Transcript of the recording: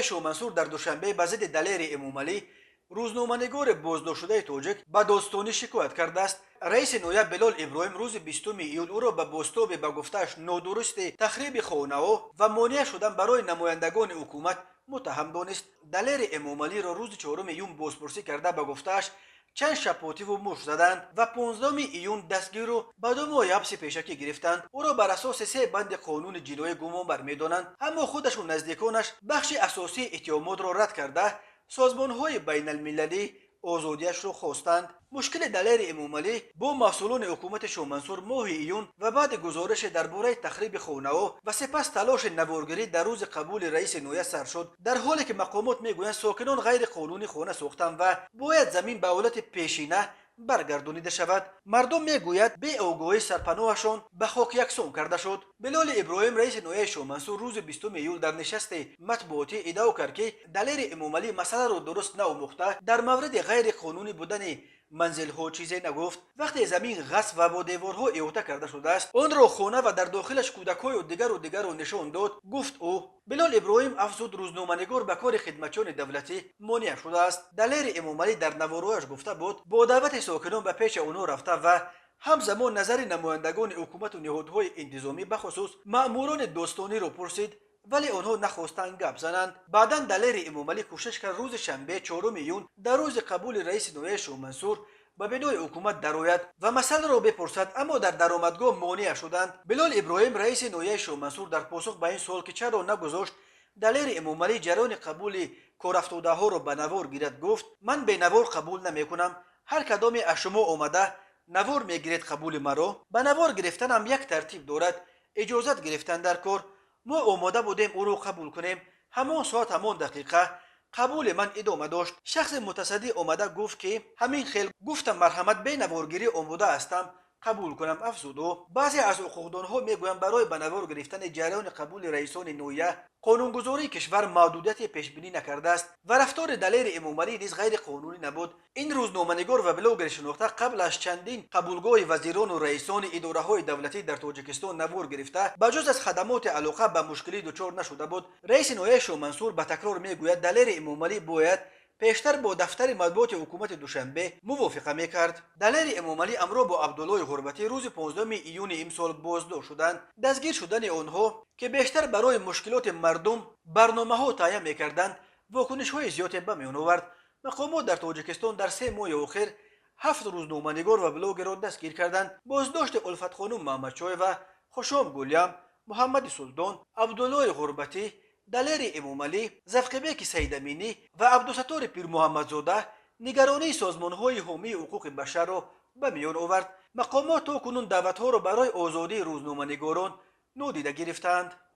شومنصور در دوشنبه به ضد دلیر امومالی روزنامه‌نگار بازداشت شده تاجیک به داستانی شکایت کرده است. رئیس نویه بلال ابراهیم روز 20 ایول او را به بازتاب به گفته‌اش نادرست تخریب خانه‌ها و مانع شدن برای نمایندگان حکومت متهم دانست. دلیر امومالی را روز 4 ایون بازپرسی کرده به گفته‌اش چند شپاتی و مشت زدند و 15 ایون دستگیر رو به 2 ماه حبس پیشکی گرفتند. او را بر اساس 3 بند قانون جنایی گمان بر می‌دانند، اما خودش و نزدیکانش بخش اساسی اتهامات را رد کرده سازمان‌های بین المللی آزادیش را خواستند. مشکل دلیر امومالی با مسئولان حکومت شومنصور ماه ایون و بعد گزارش درباره تخریب خانه‌ها و سپس تلاش نوارگیری در روز قبول رئیس نویه سر شد، در حالی که مقامات میگویند ساکنان غیر قانونی خانه ساختند و باید زمین به حالت پیشینه برگردانیده شود. مردم میگوید به آگاهی سرپناهشان به خاک یکسان کرده شد. بلال ابراهیم رئیس نویه شومنصور روز 20 ایول در نشست مطبوعاتی ادعا کرد که دلیر امومالی مسئله را درست نآموخته در مورد غیر قانونی بودن منزل ها چیزی نگفت. وقتی زمین غصب و با دیوارها احاطه کرده شده است، آن را خانه و در داخلش کودک‌های دیگر را نشان داد، گفت او. بلال ابراهیم افزود روزنامه‌نگار به کار خدمتچیان دولتی مانع شده است. دلیر امومالی در نواره‌اش گفته بود با دعوت ساکنان به پیش آنها رفته و همزمان نظر نمایندگان حکومت و نهادهای انتظامی بخصوص مأموران داستانی را پرسید، ولی آنها نخواستند گپ زنند. بعدا دلیر امومالی کوشش کرد روز شنبه 4 ایون در روز قبول رئیس نویه شومنصور به بنای حکومت درآید و مسئله را بپرسد، اما در درآمدگاه مانع شدند. بلال ابراهیم رئیس نویه شومنصور در پاسخ به این سوال که چرا نگذاشت دلیر امومالی جریان قبول کارافتاده‌ها را به نوار گیرد، گفت من به نوار قبول نمیکنم. هر کدام از شما آمده نوار میگیرید قبول مرا؟ به نوار گرفتنم یک ترتیب دارد، اجازت گرفتن در کار. ما آماده بودیم او را قبول کنیم. همان ساعت همان دقیقه قبول من ادامه داشت. شخص متصدی آمده گفت که همین خیل. گفتم مرحمت به نوارگیری آماده هستم، قبول کنم، افزود او. بعضی از حقوقدانها میگویند برای به نوار گرفتن جریان قبول رئیسان نویه قانونگذاری کشور محدودیت پیش بینی نکرده است و رفتار دلیر امومالی نیز غیر قانونی نبود. این روزنامه‌نگار و بلاگر شناخته قبل از چندین قبولگاه وزیران و رئیسان اداره‌های دولتی در تاجیکستان نوار گرفته بجز از خدمات علاقه به مشکلی دچار نشده بود. رئیس نویه شومنصور به تکرار میگوید دلیر امومالی باید پیشتر با دفتر مطبوعات حکومت دوشنبه موافقه میکرد. دلیر امومالی امروز با عبدالله غربتی روز 15 ایون امسال بازداشت شدند. دستگیر شدن آنها که بیشتر برای مشکلات مردم برنامه ها تعیین میکردند واکنش های زیادی به میان آورد. مقامات در تاجیکستان در 3 ماه اخیر 7 روزنامه‌نگار و بلاگر را دستگیر کردند. بازداشت الفت خانم محمدشاه و خوشام گلیم، محمد سلطان، عبدالله غربتی، دلیر امومالی، زفقبیک سیدامینی و عبدالستار پیر محمدزاده نگرانی سازمان‌های حامی حقوق بشر را به میان آورد. مقامات تاکنون دعوت‌ها را برای آزادی روزنامه‌نگاران نادیده گرفتند.